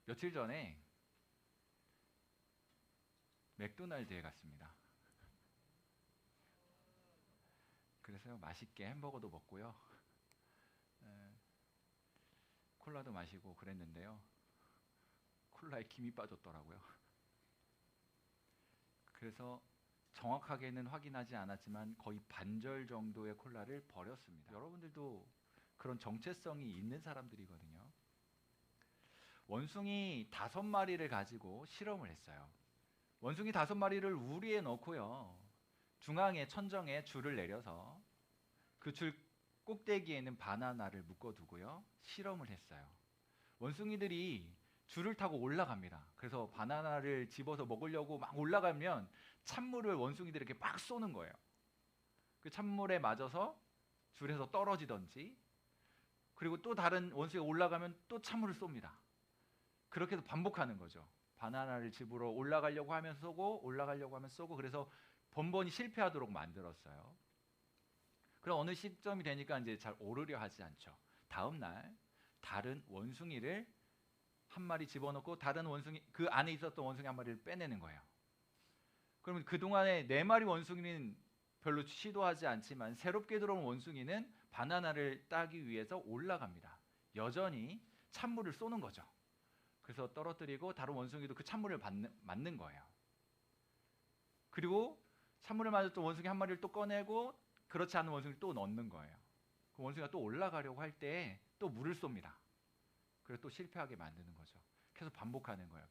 며칠 전에 맥도날드에 갔습니다. 그래서 맛있게 햄버거도 먹고요. 콜라도 마시고 그랬는데요. 콜라에 김이 빠졌더라고요. 그래서 정확하게는 확인하지 않았지만 거의 반절 정도의 콜라를 버렸습니다. 여러분들도 그런 정체성이 있는 사람들이거든요. 원숭이 5마리를 가지고 실험을 했어요. 원숭이 5마리를 우리에 넣고요. 중앙에 천정에 줄을 내려서 그 줄 꼭대기에는 바나나를 묶어두고요. 실험을 했어요. 원숭이들이 줄을 타고 올라갑니다. 그래서 바나나를 집어서 먹으려고 막 올라가면 찬물을 원숭이들이 이렇게 막 쏘는 거예요. 그 찬물에 맞아서 줄에서 떨어지던지, 그리고 또 다른 원숭이가 올라가면 또 찬물을 쏩니다. 그렇게 해서 반복하는 거죠. 바나나를 집으러 올라가려고 하면 쏘고 올라가려고 하면 쏘고, 그래서 번번이 실패하도록 만들었어요. 그럼 어느 시점이 되니까 이제 잘 오르려 하지 않죠. 다음 날 다른 원숭이를 한 마리 집어넣고 다른 원숭이, 그 안에 있었던 원숭이 한 마리를 빼내는 거예요. 그러면 그동안에 4마리 원숭이는 별로 시도하지 않지만 새롭게 들어온 원숭이는 바나나를 따기 위해서 올라갑니다. 여전히 찬물을 쏘는 거죠. 그래서 떨어뜨리고 다른 원숭이도 그 찬물을 맞는 거예요. 그리고 찬물을 맞았던 원숭이 한 마리를 또 꺼내고 그렇지 않은 원숭이를 또 넣는 거예요. 그 원숭이가 또 올라가려고 할 때 또 물을 쏩니다. 그래서 또 실패하게 만드는 거죠. 계속 반복하는 거예요.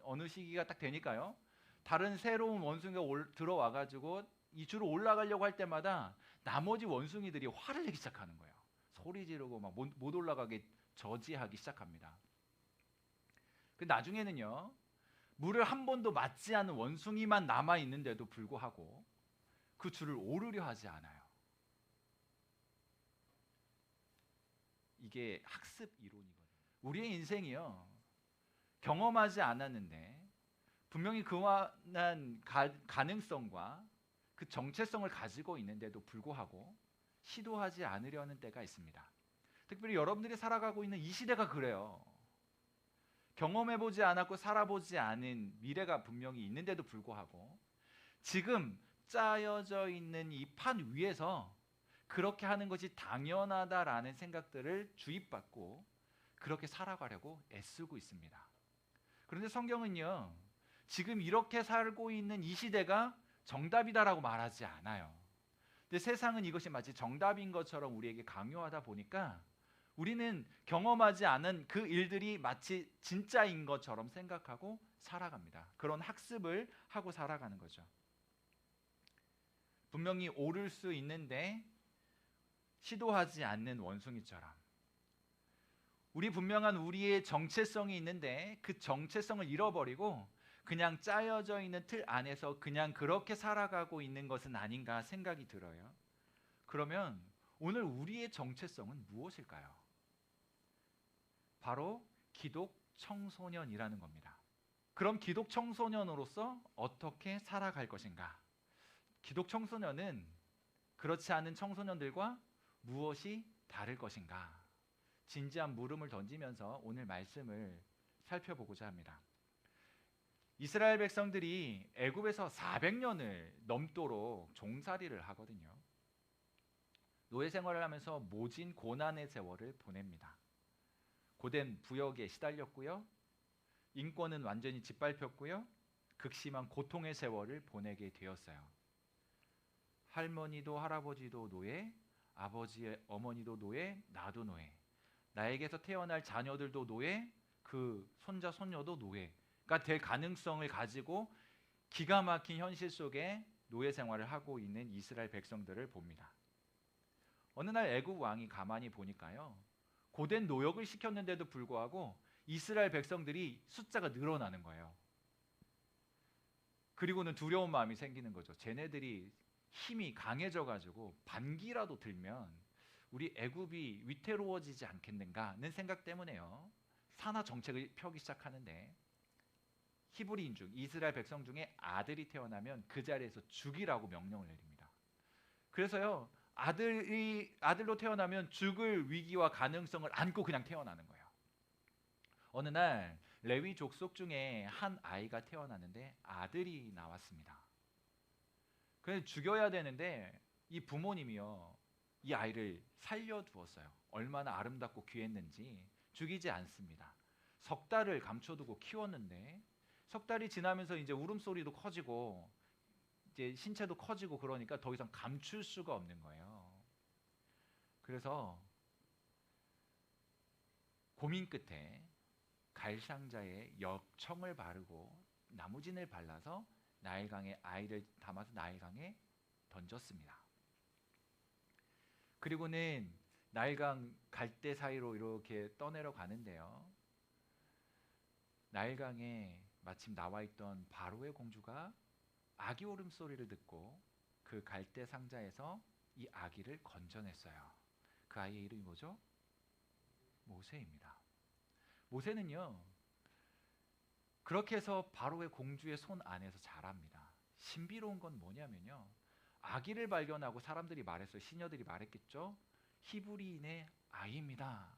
어느 시기가 딱 되니까요. 다른 새로운 원숭이가 들어와가지고 이 줄을 올라가려고 할 때마다 나머지 원숭이들이 화를 내기 시작하는 거예요. 소리 지르고 막 못 올라가게 저지하기 시작합니다. 그 나중에는요, 물을 한 번도 맞지 않은 원숭이만 남아 있는데도 불구하고 그 줄을 오르려 하지 않아요. 이게 학습 이론이거든요. 우리의 인생이요, 경험하지 않았는데 분명히 그만한 가능성과 그 정체성을 가지고 있는데도 불구하고 시도하지 않으려는 때가 있습니다. 특별히 여러분들이 살아가고 있는 이 시대가 그래요. 경험해보지 않았고 살아보지 않은 미래가 분명히 있는데도 불구하고 지금 짜여져 있는 이 판 위에서 그렇게 하는 것이 당연하다라는 생각들을 주입받고 그렇게 살아가려고 애쓰고 있습니다. 그런데 성경은요, 지금 이렇게 살고 있는 이 시대가 정답이다라고 말하지 않아요. 근데 세상은 이것이 마치 정답인 것처럼 우리에게 강요하다 보니까 우리는 경험하지 않은 그 일들이 마치 진짜인 것처럼 생각하고 살아갑니다. 그런 학습을 하고 살아가는 거죠. 분명히 오를 수 있는데 시도하지 않는 원숭이처럼 우리 분명한 우리의 정체성이 있는데 그 정체성을 잃어버리고 그냥 짜여져 있는 틀 안에서 그냥 그렇게 살아가고 있는 것은 아닌가 생각이 들어요. 그러면 오늘 우리의 정체성은 무엇일까요? 바로 기독 청소년이라는 겁니다. 그럼 기독 청소년으로서 어떻게 살아갈 것인가? 기독 청소년은 그렇지 않은 청소년들과 무엇이 다를 것인가? 진지한 물음을 던지면서 오늘 말씀을 살펴보고자 합니다. 이스라엘 백성들이 애굽에서 400년을 넘도록 종살이를 하거든요. 노예 생활을 하면서 모진 고난의 세월을 보냅니다. 고된 부역에 시달렸고요. 인권은 완전히 짓밟혔고요. 극심한 고통의 세월을 보내게 되었어요. 할머니도 할아버지도 노예, 아버지의 어머니도 노예, 나도 노예. 나에게서 태어날 자녀들도 노예, 그 손자 손녀도 노예가 될 가능성을 가지고 기가 막힌 현실 속에 노예 생활을 하고 있는 이스라엘 백성들을 봅니다. 어느 날 애굽 왕이 가만히 보니까요, 고된 노역을 시켰는데도 불구하고 이스라엘 백성들이 숫자가 늘어나는 거예요. 그리고는 두려운 마음이 생기는 거죠. 쟤네들이 힘이 강해져 가지고 반기라도 들면 우리 애굽이 위태로워지지 않겠는가는 생각 때문에요, 산하 정책을 펴기 시작하는데 히브리인 중 이스라엘 백성 중에 아들이 태어나면 그 자리에서 죽이라고 명령을 내립니다. 그래서요, 아들로 태어나면 죽을 위기와 가능성을 안고 그냥 태어나는 거예요. 어느 날 레위 족속 중에 한 아이가 태어났는데 아들이 나왔습니다. 그래서 죽여야 되는데 이 부모님이요, 이 아이를 살려두었어요. 얼마나 아름답고 귀했는지. 죽이지 않습니다. 석 달을 감춰두고 키웠는데 석 달이 지나면서 이제 울음소리도 커지고 이제 신체도 커지고 그러니까 더 이상 감출 수가 없는 거예요. 그래서 고민 끝에 갈상자에 역청을 바르고 나무진을 발라서 나일강에 아이를 담아서 나일강에 던졌습니다. 그리고는 나일강 갈대 사이로 이렇게 떠내려 가는데요. 나일강에 마침 나와 있던 바로의 공주가 아기 울음소리를 듣고 그 갈대 상자에서 이 아기를 건져냈어요. 그 아이의 이름이 뭐죠? 모세입니다. 모세는요, 그렇게 해서 바로의 공주의 손 안에서 자랍니다. 신비로운 건 뭐냐면요, 아기를 발견하고 사람들이 말했어요. 시녀들이 말했겠죠. 히브리인의 아이입니다.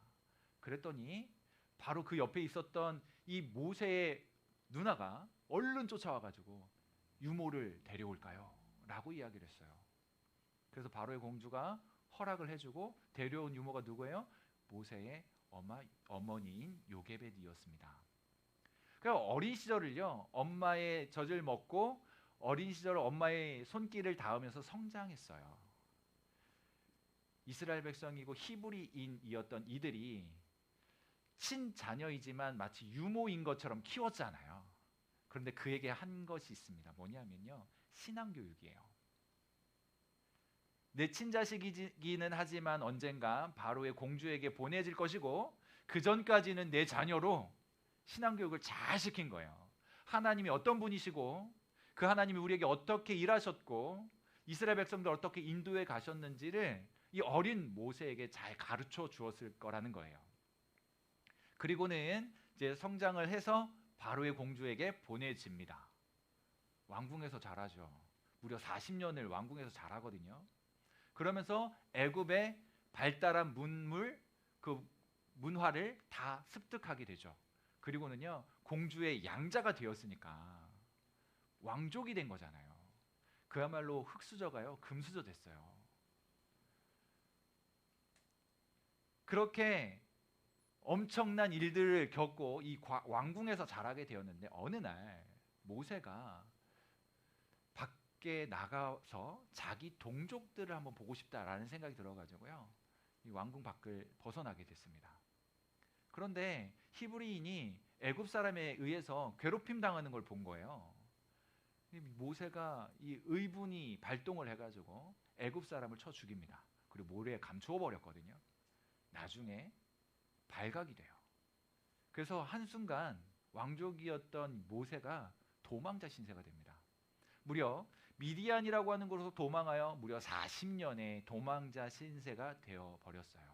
그랬더니 바로 그 옆에 있었던 이 모세의 누나가 얼른 쫓아와가지고 유모를 데려올까요? 라고 이야기를 했어요. 그래서 바로의 공주가 허락을 해주고 데려온 유모가 누구예요? 모세의 어머니인 요게벳이었습니다. 그러니까 어린 시절을요, 엄마의 젖을 먹고 어린 시절 엄마의 손길을 닿으면서 성장했어요. 이스라엘 백성이고 히브리인이었던 이들이 친자녀이지만 마치 유모인 것처럼 키웠잖아요. 그런데 그에게 한 것이 있습니다. 뭐냐면요, 신앙교육이에요. 내 친자식이기는 하지만 언젠가 바로의 공주에게 보내질 것이고 그 전까지는 내 자녀로 신앙교육을 잘 시킨 거예요. 하나님이 어떤 분이시고 그 하나님이 우리에게 어떻게 일하셨고 이스라엘 백성들 어떻게 인도해 가셨는지를 이 어린 모세에게 잘 가르쳐 주었을 거라는 거예요. 그리고는 이제 성장을 해서 바로의 공주에게 보내집니다. 왕궁에서 자라죠. 무려 40년을 왕궁에서 자라거든요. 그러면서 애굽의 발달한 문물, 그 문화를 다 습득하게 되죠. 그리고는요, 공주의 양자가 되었으니까 왕족이 된 거잖아요. 그야말로 흙수저가요, 금수저 됐어요. 그렇게 엄청난 일들을 겪고 이 왕궁에서 자라게 되었는데 어느 날 모세가 밖에 나가서 자기 동족들을 한번 보고 싶다라는 생각이 들어가지고요, 이 왕궁 밖을 벗어나게 됐습니다. 그런데 히브리인이 애굽 사람에 의해서 괴롭힘 당하는 걸 본 거예요. 모세가 이 의분이 발동을 해가지고 애굽 사람을 쳐 죽입니다. 그리고 모래에 감추어 버렸거든요. 나중에 발각이 돼요. 그래서 한순간 왕족이었던 모세가 도망자 신세가 됩니다. 무려 미디안이라고 하는 곳으로 도망하여 무려 40년의 도망자 신세가 되어 버렸어요.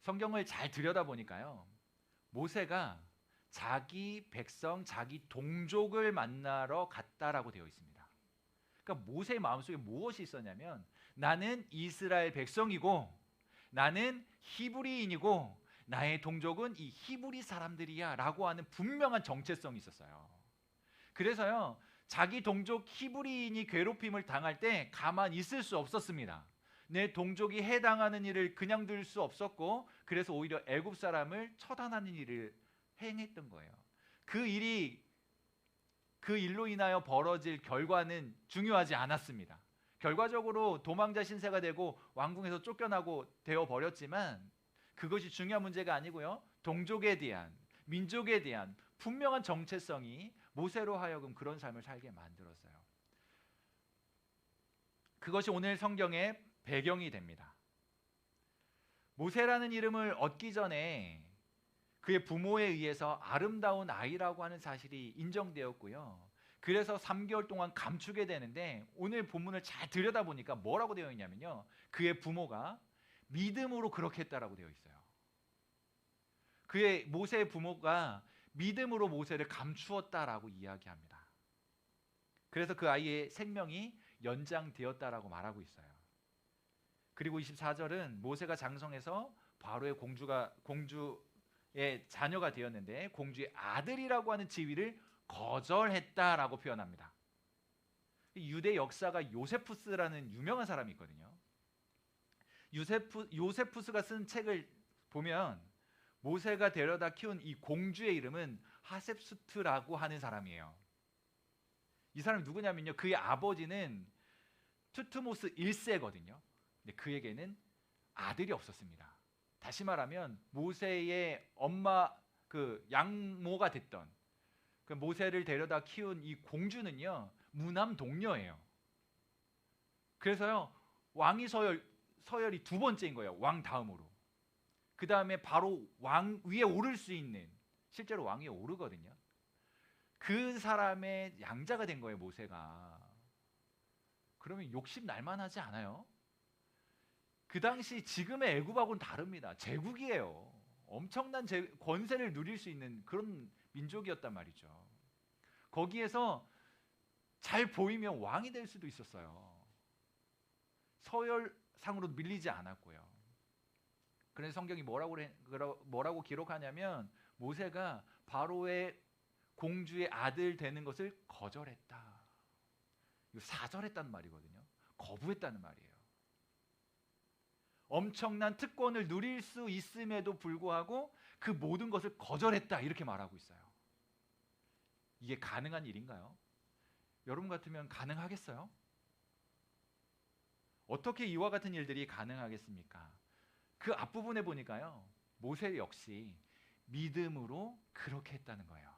성경을 잘 들여다보니까요, 모세가 자기 백성, 자기 동족을 만나러 갔다라고 되어 있습니다. 그러니까 모세의 마음속에 무엇이 있었냐면, 나는 이스라엘 백성이고 나는 히브리인이고 나의 동족은 이 히브리 사람들이야 라고 하는 분명한 정체성이 있었어요. 그래서요, 자기 동족 히브리인이 괴롭힘을 당할 때 가만히 있을 수 없었습니다. 내 동족이 해당하는 일을 그냥 둘 수 없었고, 그래서 오히려 애굽 사람을 처단하는 일을 행했던 거예요. 그 일로 인하여 벌어질 결과는 중요하지 않았습니다. 결과적으로 도망자 신세가 되고 왕궁에서 쫓겨나고 되어 버렸지만 그것이 중요한 문제가 아니고요, 동족에 대한, 민족에 대한 분명한 정체성이 모세로 하여금 그런 삶을 살게 만들었어요. 그것이 오늘 성경의 배경이 됩니다. 모세라는 이름을 얻기 전에 그의 부모에 의해서 아름다운 아이라고 하는 사실이 인정되었고요. 그래서 3개월 동안 감추게 되는데 오늘 본문을 잘 들여다보니까 뭐라고 되어 있냐면요, 그의 부모가 믿음으로 그렇게 했다라고 되어 있어요. 그의 모세의 부모가 믿음으로 모세를 감추었다라고 이야기합니다. 그래서 그 아이의 생명이 연장되었다라고 말하고 있어요. 그리고 24절은 모세가 장성해서 바로의 공주의 자녀가 되었는데 공주의 아들이라고 하는 지위를 거절했다라고 표현합니다. 유대 역사가 요세푸스라는 유명한 사람이 있거든요. 요세푸스가 쓴 책을 보면 모세가 데려다 키운 이 공주의 이름은 하셉수트라고 하는 사람이에요. 이 사람이 누구냐면요, 그의 아버지는 투트모스 1세거든요. 근데 그에게는 아들이 없었습니다. 다시 말하면 모세의 엄마, 그 양모가 됐던 그 모세를 데려다 키운 이 공주는요, 무남 동녀예요. 그래서요, 왕위 서열이 두 번째인 거예요. 왕 다음으로. 그 다음에 바로 왕 위에 오를 수 있는, 실제로 왕 위에 오르거든요. 그 사람의 양자가 된 거예요, 모세가. 그러면 욕심 날만하지 않아요? 그 당시 지금의 애굽하고는 다릅니다. 제국이에요. 엄청난 권세를 누릴 수 있는 그런 민족이었단 말이죠. 거기에서 잘 보이면 왕이 될 수도 있었어요. 서열상으로 밀리지 않았고요. 그래서 성경이 뭐라고 기록하냐면 모세가 바로의 공주의 아들 되는 것을 거절했다. 이거 사절했다는 말이거든요. 거부했다는 말이에요. 엄청난 특권을 누릴 수 있음에도 불구하고 그 모든 것을 거절했다, 이렇게 말하고 있어요. 이게 가능한 일인가요? 여러분 같으면 가능하겠어요? 어떻게 이와 같은 일들이 가능하겠습니까? 그 앞부분에 보니까요, 모세 역시 믿음으로 그렇게 했다는 거예요.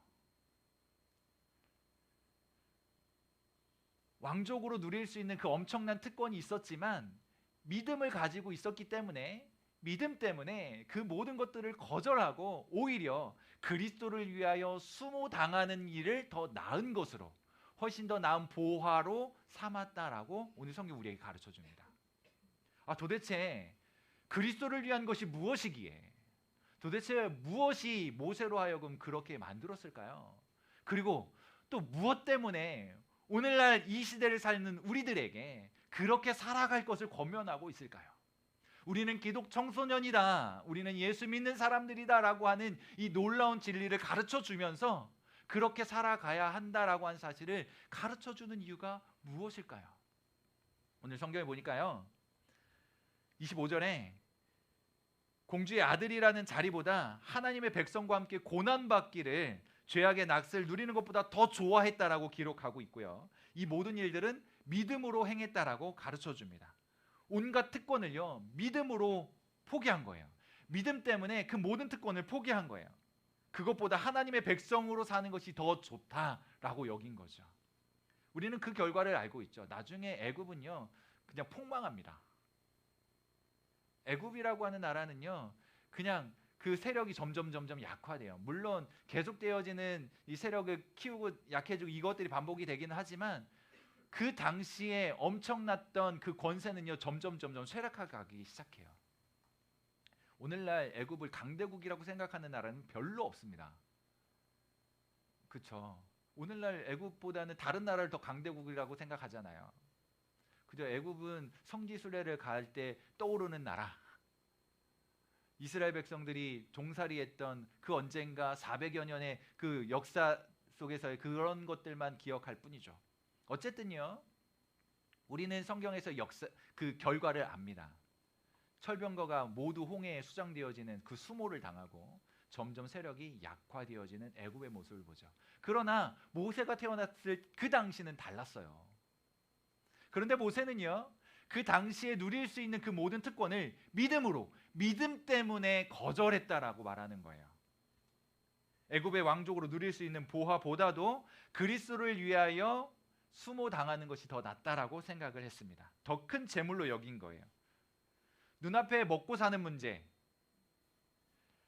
왕족으로 누릴 수 있는 그 엄청난 특권이 있었지만 믿음을 가지고 있었기 때문에, 믿음 때문에 그 모든 것들을 거절하고 오히려 그리스도를 위하여 수모당하는 일을 더 나은 것으로, 훨씬 더 나은 보화로 삼았다라고 오늘 성경 우리에게 가르쳐 줍니다. 도대체 그리스도를 위한 것이 무엇이기에, 도대체 무엇이 모세로 하여금 그렇게 만들었을까요? 그리고 또 무엇 때문에 오늘날 이 시대를 사는 우리들에게 그렇게 살아갈 것을 권면하고 있을까요? 우리는 기독 청소년이다, 우리는 예수 믿는 사람들이다 라고 하는 이 놀라운 진리를 가르쳐 주면서 그렇게 살아가야 한다라고 하는 사실을 가르쳐 주는 이유가 무엇일까요? 오늘 성경에 보니까요, 25절에 공주의 아들이라는 자리보다 하나님의 백성과 함께 고난받기를, 죄악의 낙을 누리는 것보다 더 좋아했다라고 기록하고 있고요. 이 모든 일들은 믿음으로 행했다라고 가르쳐 줍니다. 온갖 특권을요, 믿음으로 포기한 거예요. 믿음 때문에 그 모든 특권을 포기한 거예요. 그것보다 하나님의 백성으로 사는 것이 더 좋다라고 여긴 거죠. 우리는 그 결과를 알고 있죠. 나중에 애굽은요, 그냥 폭망합니다. 애굽이라고 하는 나라는요, 그냥 그 세력이 점점 약화돼요. 물론 계속되어지는 이 세력을 키우고 약해지고 이것들이 반복이 되기는 하지만 그 당시에 엄청났던 그 권세는요, 점점 쇠락하기 시작해요. 오늘날 애굽을 강대국이라고 생각하는 나라는 별로 없습니다. 그렇죠? 오늘날 애굽보다는 다른 나라를 더 강대국이라고 생각하잖아요. 그죠? 애굽은 성지순례를 갈 때 떠오르는 나라. 이스라엘 백성들이 종살이했던 그 언젠가 400여 년의 그 역사 속에서의 그런 것들만 기억할 뿐이죠. 어쨌든요, 우리는 성경에서 그 결과를 압니다. 철병거가 모두 홍해에 수장되어지는 그 수모를 당하고 점점 세력이 약화되어지는 애굽의 모습을 보죠. 그러나 모세가 태어났을 그 당시는 달랐어요. 그런데 모세는요, 그 당시에 누릴 수 있는 그 모든 특권을 믿음으로, 믿음 때문에 거절했다라고 말하는 거예요. 애굽의 왕족으로 누릴 수 있는 보화보다도 그리스도를 위하여 수모당하는 것이 더 낫다라고 생각을 했습니다. 더 큰 재물로 여긴 거예요. 눈앞에 먹고 사는 문제,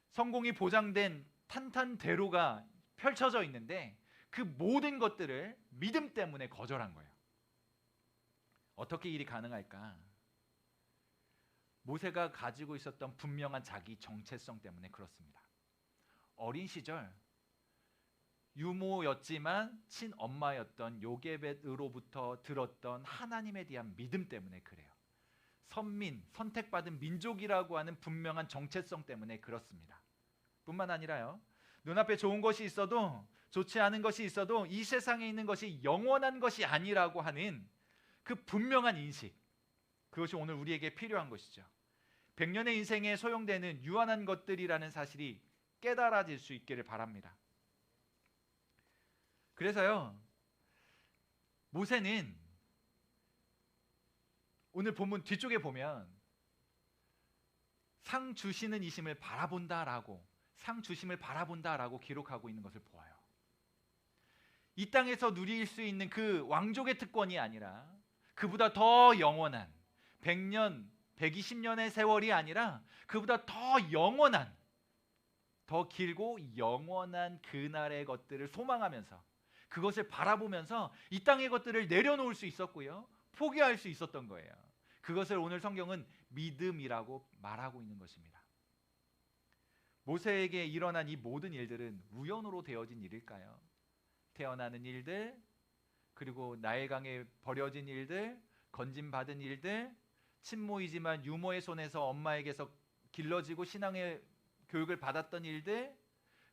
성공이 보장된 탄탄대로가 펼쳐져 있는데 그 모든 것들을 믿음 때문에 거절한 거예요. 어떻게 일이 가능할까? 모세가 가지고 있었던 분명한 자기 정체성 때문에 그렇습니다. 어린 시절 유모였지만 친엄마였던 요게벳으로부터 들었던 하나님에 대한 믿음 때문에 그래요. 선민, 선택받은 민족이라고 하는 분명한 정체성 때문에 그렇습니다. 뿐만 아니라요, 눈앞에 좋은 것이 있어도 좋지 않은 것이 있어도 이 세상에 있는 것이 영원한 것이 아니라고 하는 그 분명한 인식, 그것이 오늘 우리에게 필요한 것이죠. 100년의 인생에 소용되는 유한한 것들이라는 사실이 깨달아질 수 있기를 바랍니다. 그래서요, 모세는 오늘 본문 뒤쪽에 보면 상 주시는 이심을 바라본다라고, 상 주심을 바라본다라고 기록하고 있는 것을 보아요. 이 땅에서 누릴 수 있는 그 왕족의 특권이 아니라 그보다 더 영원한 100년, 120년의 세월이 아니라 그보다 더 영원한, 더 길고 영원한 그날의 것들을 소망하면서, 그것을 바라보면서 이 땅의 것들을 내려놓을 수 있었고요, 포기할 수 있었던 거예요. 그것을 오늘 성경은 믿음이라고 말하고 있는 것입니다. 모세에게 일어난 이 모든 일들은 우연으로 되어진 일일까요? 태어나는 일들, 그리고 나일강에 버려진 일들, 건짐받은 일들, 친모이지만 유모의 손에서 엄마에게서 길러지고 신앙의 교육을 받았던 일들,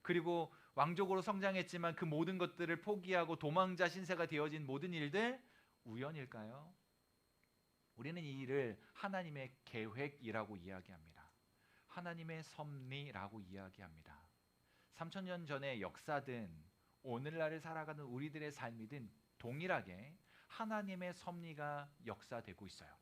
그리고 왕족으로 성장했지만 그 모든 것들을 포기하고 도망자 신세가 되어진 모든 일들, 우연일까요? 우리는 이 일을 하나님의 계획이라고 이야기합니다. 하나님의 섭리라고 이야기합니다. 3000년 전의 역사든 오늘날을 살아가는 우리들의 삶이든 동일하게 하나님의 섭리가 역사되고 있어요.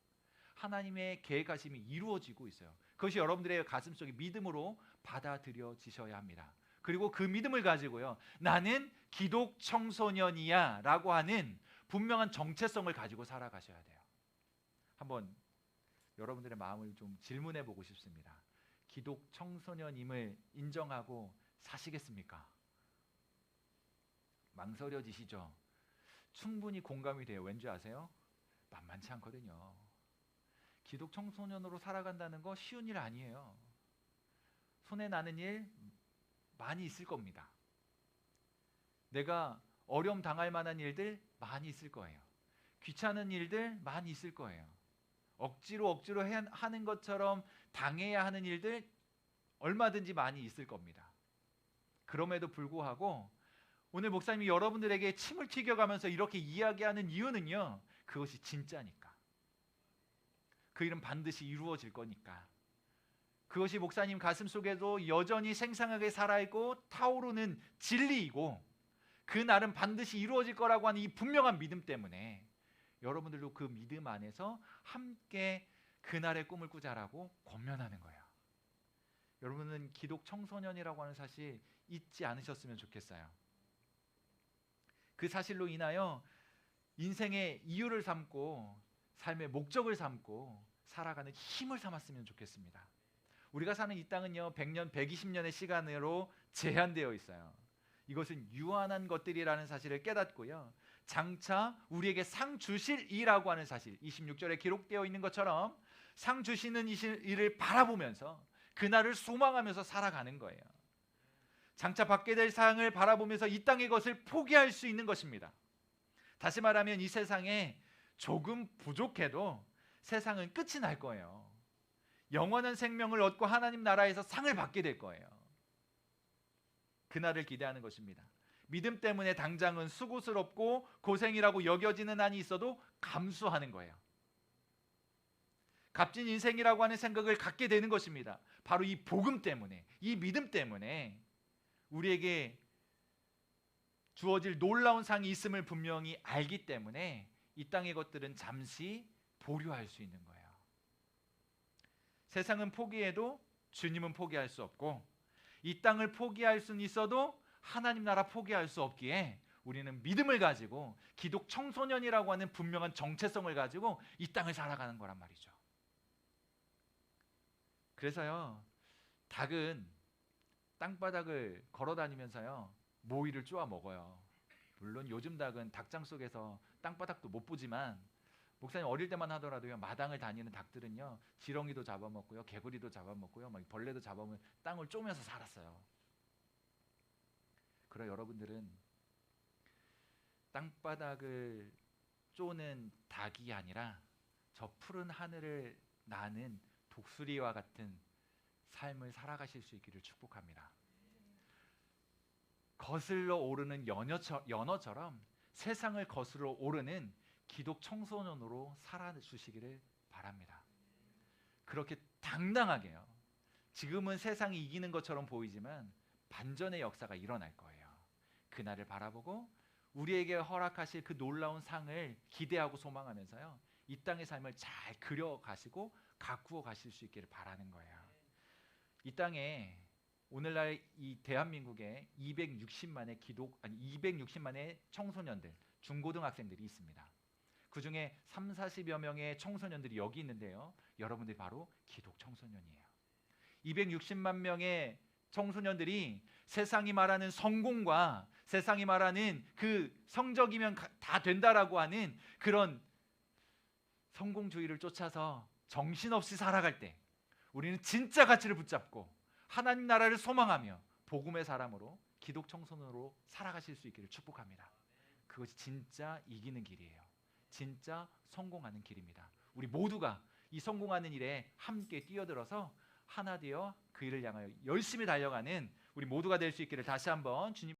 하나님의 계획하심이 이루어지고 있어요. 그것이 여러분들의 가슴속에 믿음으로 받아들여지셔야 합니다. 그리고 그 믿음을 가지고요, 나는 기독 청소년이야 라고 하는 분명한 정체성을 가지고 살아가셔야 돼요. 한번 여러분들의 마음을 좀 질문해 보고 싶습니다. 기독 청소년임을 인정하고 사시겠습니까? 망설여지시죠? 충분히 공감이 돼요. 왠지 아세요? 만만치 않거든요. 기독 청소년으로 살아간다는 거 쉬운 일 아니에요. 손에 나는 일 많이 있을 겁니다. 내가 어려움 당할 만한 일들 많이 있을 거예요. 귀찮은 일들 많이 있을 거예요. 억지로 하는 것처럼 당해야 하는 일들 얼마든지 많이 있을 겁니다. 그럼에도 불구하고 오늘 목사님이 여러분들에게 침을 튀겨가면서 이렇게 이야기하는 이유는요, 그것이 진짜니까. 그 일은 반드시 이루어질 거니까. 그것이 목사님 가슴속에도 여전히 생생하게 살아있고 타오르는 진리이고, 그 날은 반드시 이루어질 거라고 하는 이 분명한 믿음 때문에 여러분들도 그 믿음 안에서 함께 그날의 꿈을 꾸자라고 권면하는 거예요. 여러분은 기독 청소년이라고 하는 사실 잊지 않으셨으면 좋겠어요. 그 사실로 인하여 인생의 이유를 삼고 삶의 목적을 삼고 살아가는 힘을 삼았으면 좋겠습니다. 우리가 사는 이 땅은요, 100년, 120년의 시간으로 제한되어 있어요. 이것은 유한한 것들이라는 사실을 깨닫고요, 장차 우리에게 상 주실 이라고 하는 사실, 26절에 기록되어 있는 것처럼 상 주시는 이를 바라보면서 그날을 소망하면서 살아가는 거예요. 장차 받게 될 상을 바라보면서 이 땅의 것을 포기할 수 있는 것입니다. 다시 말하면 이 세상에 조금 부족해도 세상은 끝이 날 거예요. 영원한 생명을 얻고 하나님 나라에서 상을 받게 될 거예요. 그날을 기대하는 것입니다. 믿음 때문에 당장은 수고스럽고 고생이라고 여겨지는 한이 있어도 감수하는 거예요. 값진 인생이라고 하는 생각을 갖게 되는 것입니다. 바로 이 복음 때문에, 이 믿음 때문에 우리에게 주어질 놀라운 상이 있음을 분명히 알기 때문에 이 땅의 것들은 잠시 보류할 수 있는 거예요. 세상은 포기해도 주님은 포기할 수 없고, 이 땅을 포기할 수는 있어도 하나님 나라 포기할 수 없기에 우리는 믿음을 가지고 기독 청소년이라고 하는 분명한 정체성을 가지고 이 땅을 살아가는 거란 말이죠. 그래서요, 닭은 땅바닥을 걸어다니면서요, 모이를 쪼아 먹어요. 물론 요즘 닭은 닭장 속에서 땅바닥도 못 보지만, 목사님 어릴 때만 하더라도요, 마당을 다니는 닭들은요, 지렁이도 잡아먹고요, 개구리도 잡아먹고요, 막 벌레도 잡아먹으면 땅을 쪼면서 살았어요. 그러나 여러분들은 땅바닥을 쪼는 닭이 아니라 저 푸른 하늘을 나는 독수리와 같은 삶을 살아가실 수 있기를 축복합니다. 거슬러 오르는 연어처럼 세상을 거슬러 오르는 기독 청소년으로 살아주시기를 바랍니다. 그렇게 당당하게요. 지금은 세상이 이기는 것처럼 보이지만 반전의 역사가 일어날 거예요. 그날을 바라보고 우리에게 허락하실 그 놀라운 상을 기대하고 소망하면서요, 이 땅의 삶을 잘 그려가시고 가꾸어 가실 수 있기를 바라는 거예요. 이 땅에 오늘날 이 대한민국에 260만의 청소년들, 중고등학생들이 있습니다. 그 중에 30-40여 명의 청소년들이 여기 있는데요, 여러분들이 바로 기독 청소년이에요. 260만 명의 청소년들이 세상이 말하는 성공과 세상이 말하는 그 성적이면 다 된다라고 하는 그런 성공주의를 쫓아서 정신없이 살아갈 때 우리는 진짜 가치를 붙잡고 하나님 나라를 소망하며 복음의 사람으로 기독 청소년으로 살아가실 수 있기를 축복합니다. 그것이 진짜 이기는 길이에요. 진짜 성공하는 길입니다. 우리 모두가 이 성공하는 일에 함께 뛰어들어서 하나 되어 그 일을 향하여 열심히 달려가는 우리 모두가 될 수 있기를 다시 한번 주님